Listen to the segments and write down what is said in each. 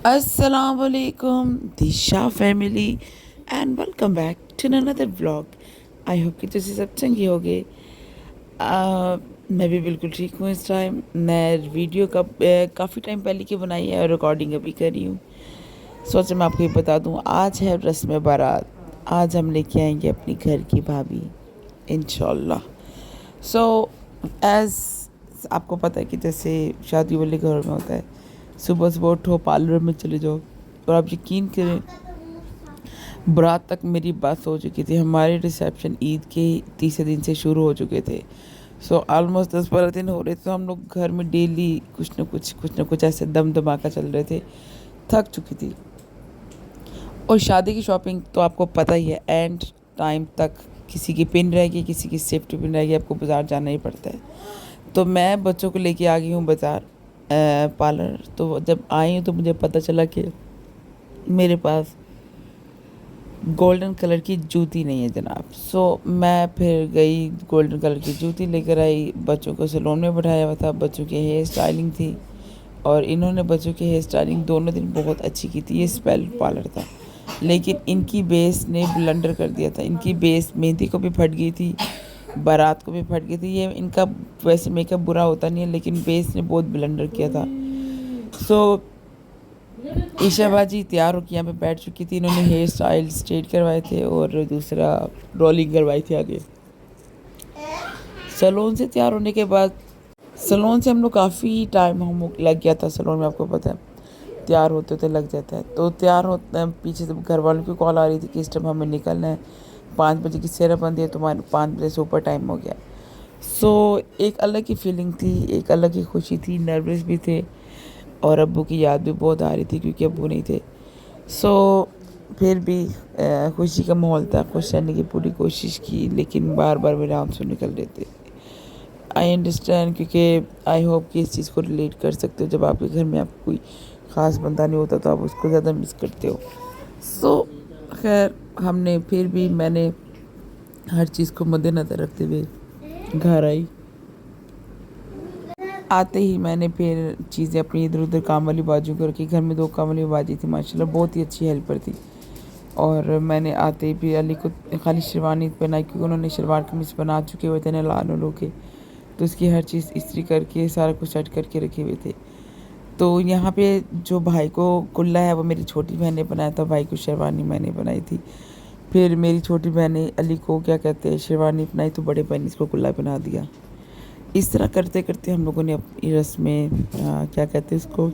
Assalamualaikum, the Shah family, and welcome back to another vlog. I hope कि तुम सब चंगे होगे। मैं भी बिल्कुल ठीक हूँ इस टाइम। मैं वीडियो का काफ़ी टाइम पहले की बनाई है और रिकॉर्डिंग अभी कर रही हूँ। सोचा मैं आपको ये बता दूँ, आज है रस्म बारात। आज हम लेके आएंगे अपनी घर की भाभी, इंशाल्लाह। सो एज़ आपको पता है कि जैसे शादी वाले घर में होता है, सुबह सुबह उठो, पार्लर में चले जाओ, और आप यकीन करें बारात तक मेरी बस हो चुकी थी। हमारे रिसेप्शन ईद के तीसरे दिन से शुरू हो चुके थे। सो ऑलमोस्ट 10-12 दिन हो रहे थे। तो हम लोग घर में डेली कुछ ना कुछ ऐसे दम धमाका चल रहे थे। थक चुकी थी। और शादी की शॉपिंग तो आपको पता ही है, एंड टाइम तक किसी की पिन रहेगी, किसी की सेफ्टी पिन रहेगी, आपको बाज़ार जाना ही पड़ता है। तो मैं बच्चों को लेके आ गई हूँ बाज़ार, पार्लर। तो जब आई हूँ तो मुझे पता चला कि मेरे पास गोल्डन कलर की जूती नहीं है जनाब। सो मैं फिर गई, गोल्डन कलर की जूती लेकर आई। बच्चों को सैलून में बैठाया हुआ था, बच्चों की हेयर स्टाइलिंग थी, और इन्होंने बच्चों की हेयर स्टाइलिंग दोनों दिन बहुत अच्छी की थी। ये स्पेल पार्लर था, लेकिन इनकी बेस ने ब्लंडर कर दिया था। इनकी बेस मेहंदी को भी फट गई थी, बारात को भी फट गई थी। ये इनका वैसे मेकअप बुरा होता नहीं है, लेकिन बेस ने बहुत ब्लंडर किया था। सो ईशा बाजी तैयार होकर यहाँ पे बैठ चुकी थी। इन्होंने हेयर स्टाइल स्ट्रेट करवाए थे और दूसरा रोलिंग करवाई थी आगे। सैलून से तैयार होने के बाद, सैलून से हम लोग काफ़ी टाइम हम लग गया था सैलून में, आपको पता है तैयार होते होते लग जाता है। तो तैयार होते हैं, पीछे से घर वालों की कॉल आ रही थी कि इस टाइम हमें निकलना है, 5 बजे की सेरेमनी है, तुम्हारे 5 बजे से ऊपर टाइम हो गया। सो एक अलग ही फीलिंग थी, एक अलग ही खुशी थी, नर्वस भी थे, और अब्बू की याद भी बहुत आ रही थी क्योंकि अब्बू नहीं थे। सो फिर भी खुशी का माहौल था, खुश रहने की पूरी कोशिश की, लेकिन बार बार मेरे आंसू निकल रहे थे। आई अंडरस्टैंड, क्योंकि आई होप कि इस चीज़ को रिलेट कर सकते हो। जब आपके घर में आपको कोई ख़ास बंदा नहीं होता तो आप उसको ज़्यादा मिस करते हो। सो खैर, हमने फिर भी मैंने हर चीज़ को मद्देनज़र रखते हुए घर आई। आते ही मैंने फिर चीज़ें अपनी इधर उधर काम वाली बाजू को रखी। घर में 2 काम वाली बाजी थी, माशाल्लाह बहुत ही अच्छी हेल्पर थी। और मैंने आते ही भी अली को खाली शेरवानी पहनाई, क्योंकि उन्होंने शलवार कमीज़ बना चुके हुए थे ना लाल के। तो उसकी हर चीज़ इस्त्री करके सारा कुछ सेट करके रखे हुए थे। तो यहाँ पे जो भाई को कुल्ला है वो मेरी छोटी बहन ने बनाया था, भाई को शेरवानी मैंने बनाई थी। फिर मेरी छोटी बहन ने अली को क्या कहते हैं शेरवानी बनाई, तो बड़े भाई ने इसको कुल्ला बना दिया। इस तरह करते करते हम लोगों ने अपनी रस्में क्या कहते हैं इसको,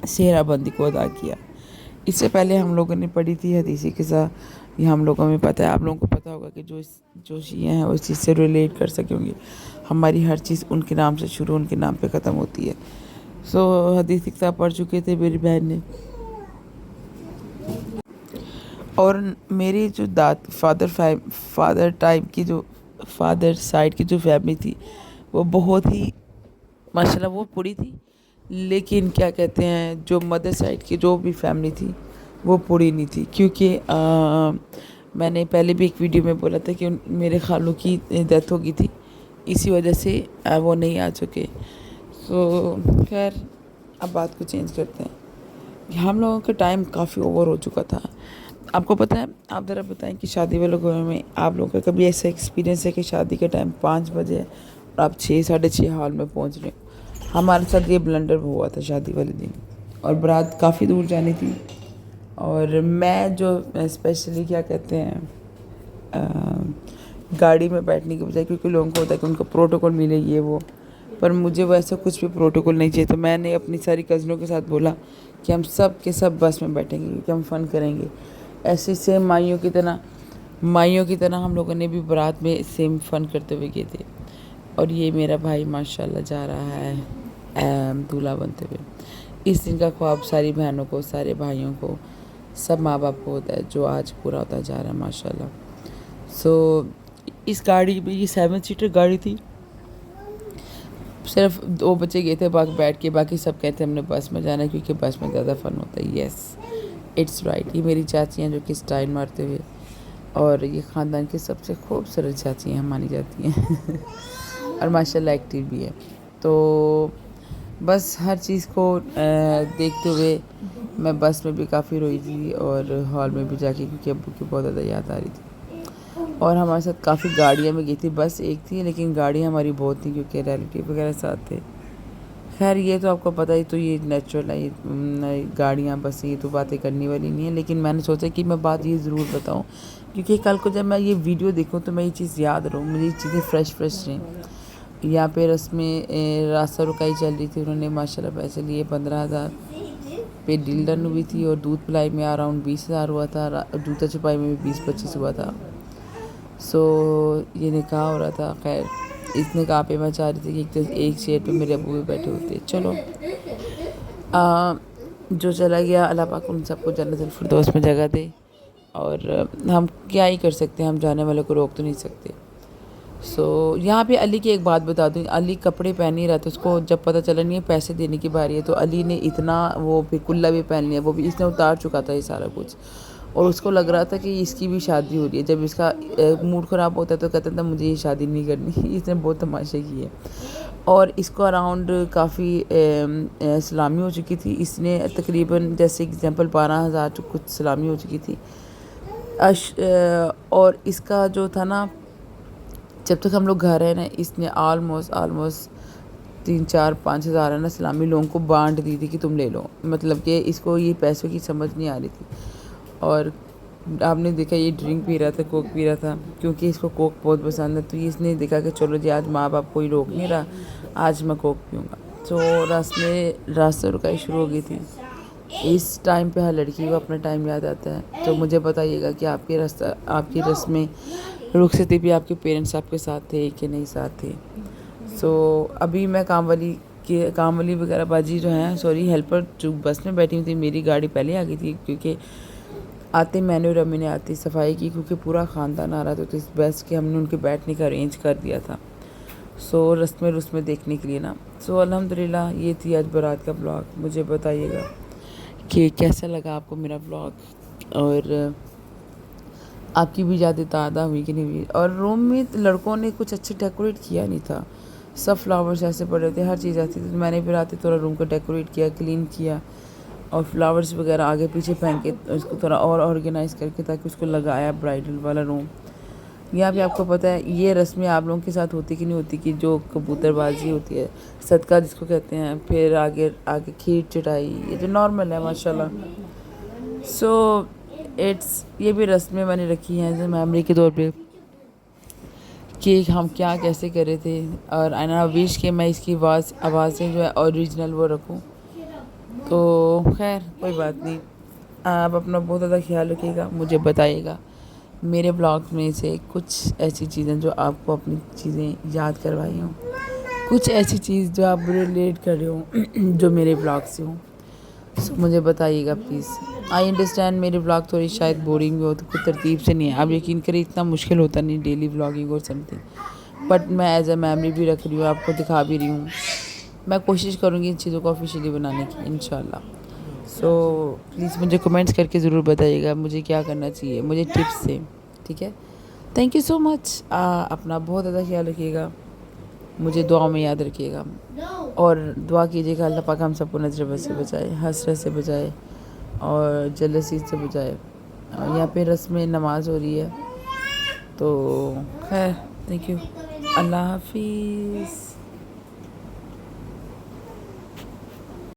सेहराबंदी को अदा किया। इससे पहले हम लोगों ने पढ़ी थी हदीसी किस्सा। ये हम लोगों में पता है, आप लोगों को पता होगा कि जो शिया हैं उस चीज़ से रिलेट कर सकेंगे। हमारी हर चीज़ उनके नाम से शुरू, उनके नाम पे ख़त्म होती है। सो हदीसी किताब पढ़ चुके थे मेरी बहन ने। और मेरी जो फादर टाइप की जो फादर साइड की जो फैमिली थी, वो बहुत ही माशाल्लाह वो पूरी थी। लेकिन क्या कहते हैं, जो मदर साइड की जो भी फैमिली थी वो पूरी नहीं थी, क्योंकि मैंने पहले भी एक वीडियो में बोला था कि मेरे खालों की डेथ हो गई थी, इसी वजह से वो नहीं आ चुके। सो खैर, अब बात को चेंज करते हैं। हम लोगों का टाइम काफ़ी ओवर हो चुका था। आपको पता है, आप ज़रा बताएं कि शादी वाले घरों में आप लोगों का कभी ऐसा एक्सपीरियंस है कि शादी के टाइम 5 बजे है और आप 6-6:30 हॉल में पहुंच रहे हो? हमारे साथ ये ब्लंडर हुआ था शादी वाले दिन, और बारात काफ़ी दूर जानी थी। और मैं जो स्पेशली क्या कहते हैं, गाड़ी में बैठने की बजाय, क्योंकि लोगों को होता है कि उनको प्रोटोकॉल मिले ये वो, पर मुझे वैसा कुछ भी प्रोटोकॉल नहीं चाहिए। तो मैंने अपनी सारी कज़नों के साथ बोला कि हम सब के सब बस में बैठेंगे, क्योंकि हम फ़न करेंगे। ऐसे सेम माइयों की तरह हम लोगों ने भी बारात में सेम फ़न करते हुए गए थे। और ये मेरा भाई माशाल्लाह जा रहा है दूल्हा बनते हुए। इस दिन का ख्वाब सारी बहनों को, सारे भाइयों को, सब माँ बाप को होता है, जो आज पूरा होता जा रहा है माशाल्लाह। सो इस गाड़ी में, ये 7 सीटर गाड़ी थी। सिर्फ 2 बच्चे गए थे बाकी बैठ के, बाकी सब कहते हैं हमने बस में जाना है, क्योंकि बस में ज़्यादा फ़न होता है। Yes, it's right. ये मेरी चाची हैं जो कि स्टाइल मारते हुए, और ये ख़ानदान की सबसे खूबसूरत चाची हैं मानी जाती हैं और माशाल्लाह एक्टिव भी है। तो बस हर चीज़ को देखते हुए मैं बस में भी काफ़ी रोई थी और हॉल में भी जाके, क्योंकि अब्बू की बहुत ज़्यादा याद आ रही थी। और हमारे साथ काफ़ी गाड़ियाँ में गई थी, बस एक थी लेकिन गाड़ी हमारी बहुत थी क्योंकि रिलेटिव वगैरह साथ थे। खैर ये तो आपको पता ही, तो ये नेचुरल है, ये गाड़ियाँ बस ये तो बातें करने वाली नहीं है, लेकिन मैंने सोचा कि मैं बात ये ज़रूर बताऊँ क्योंकि कल को जब मैं ये वीडियो देखूँ तो मैं ये चीज़ याद रहूँ, मुझे ये चीज़ें फ्रेश रहें। यहाँ पे रस्में रास्ता रुकाई चल रही थी, उन्होंने माशाल्लाह पैसे लिए 15,000 पे डील डन हुई थी और दूध पिलाई में अराउंड 20,000 हुआ था, जूता छुपाई में भी 20-25 हुआ था। सो ये निकाह हो रहा था। खैर इस निकाह पे मैं चाह रही थी कि एक चेयर पे मेरे अबू भी बैठे होते। चलो जो चला गया अल्लाह पाक उन सबको जन्नतुल फिरदौस में जगह दे, और हम क्या ही कर सकते हैं, हम जाने वाले को रोक तो नहीं सकते। यहाँ पे अली की एक बात बता दूँ, अली कपड़े पहन नहीं रहा था, उसको जब पता चला नहीं है पैसे देने की बारी है तो अली ने इतना वो फिर कुल्ला भी पहन लिया, वो भी इसने उतार चुका था ये सारा कुछ, और उसको लग रहा था कि इसकी भी शादी हो रही है। जब इसका मूड ख़राब होता है तो कहता था मुझे ये शादी नहीं करनी। इसने बहुत तमाशे किए और इसको अराउंड काफ़ी सलामी हो चुकी थी। इसने तकरीबन जैसे एग्जांपल 12,000 कुछ सलामी हो चुकी थी। और इसका जो था ना, जब तक हम लोग घर हैं ना, इसने आलमोस्ट 3-4-5 हज़ार है ना सलामी लोगों को बांट दी थी कि तुम ले लो, मतलब कि इसको ये पैसों की समझ नहीं आ रही थी। और आपने देखा ये ड्रिंक पी रहा था, कोक पी रहा था, क्योंकि इसको कोक बहुत पसंद है, तो ये इसने देखा कि चलो जी आज माँ बाप कोई रोक नहीं रहा, आज मैं कोक पीऊँगा। तो रास्ते रुकाई शुरू हो गई थी। इस टाइम पे हर लड़की को अपना टाइम याद आता है। तो मुझे बताइएगा कि आपकी रस्में रुखसती भी आपके पेरेंट्स आपके साथ थे कि नहीं साथ थे। अभी मैं काम वाली वगैरह बाजी जो हैं, सॉरी हेल्पर जो बस में बैठी हुई थी, मेरी गाड़ी पहले आ गई थी क्योंकि आते मैंने और अम्मी ने आती सफाई की, क्योंकि पूरा ख़ानदान आ रहा था, तो इस बस के हमने उनके बैठने का अरेंज कर दिया था। रस्में देखने के लिए ना। अल्हम्दुलिल्लाह ये थी आज बारात का ब्लॉग। मुझे बताइएगा कि कैसा लगा आपको मेरा ब्लॉग, और आपकी भी यादें ताज़ा हुई कि नहीं हुई। और रूम में लड़कों ने कुछ अच्छे डेकोरेट किया नहीं था, सब फ्लावर्स ऐसे पड़े थे, हर चीज़ ऐसी थी। तो मैंने फिर आते थोड़ा रूम को डेकोरेट किया, क्लीन किया, और फ्लावर्स वगैरह आगे पीछे फेंक के उसको थोड़ा और ऑर्गेनाइज़ करके, ताकि उसको लगाया ब्राइडल वाला रूम। यहाँ पे आपको पता है ये रस्में आप लोगों के साथ होती कि नहीं होती, कि जो कबूतरबाजी होती है, सदका जिसको कहते हैं, फिर आगे खीर चटाई, ये जो नॉर्मल है माशाल्लाह। ये भी रस्में मैंने रखी हैं एज मेमोरी के तौर पे कि हम क्या कैसे कर रहे थे। और आई विश कि मैं इसकी आवाज़ें जो है ओरिजिनल वो रखूं। तो खैर कोई बात नहीं, आप अपना बहुत ज़्यादा ख्याल रखिएगा। मुझे बताइएगा मेरे ब्लॉग में से कुछ ऐसी चीज़ें जो आपको अपनी चीज़ें याद करवाई हों, कुछ ऐसी चीज़ जो आप रिलेट कर रहे हो जो मेरे ब्लॉग से हो। मुझे बताइएगा प्लीज़। आई अंडरस्टैंड मेरे ब्लॉग थोड़ी शायद बोरिंग भी हो, तो कुछ तरतीब से नहीं है। आप यकीन करें इतना मुश्किल होता नहीं डेली ब्लॉगिंग और समथिंग, बट मैं एज अ मेमोरी भी रख रही हूँ, आपको दिखा भी रही हूँ। मैं कोशिश करूँगी इन चीज़ों को ऑफिशियली बनाने की इंशाल्लाह। प्लीज़ मुझे कमेंट्स करके ज़रूर बताइएगा मुझे क्या करना चाहिए, मुझे टिप्स दें, ठीक है। Thank you so much. अपना बहुत ज़्यादा ख्याल रखिएगा, मुझे दुआ में याद रखिएगा, और दुआ कीजिएगा अल्लाह पाक हम सबको नजर बद से बचाए, हसरत से बचाए, और जलसी से बचाए। यहाँ पे रस्म नमाज हो रही है, तो खैर थैंक यू, अल्लाह हाफिज़।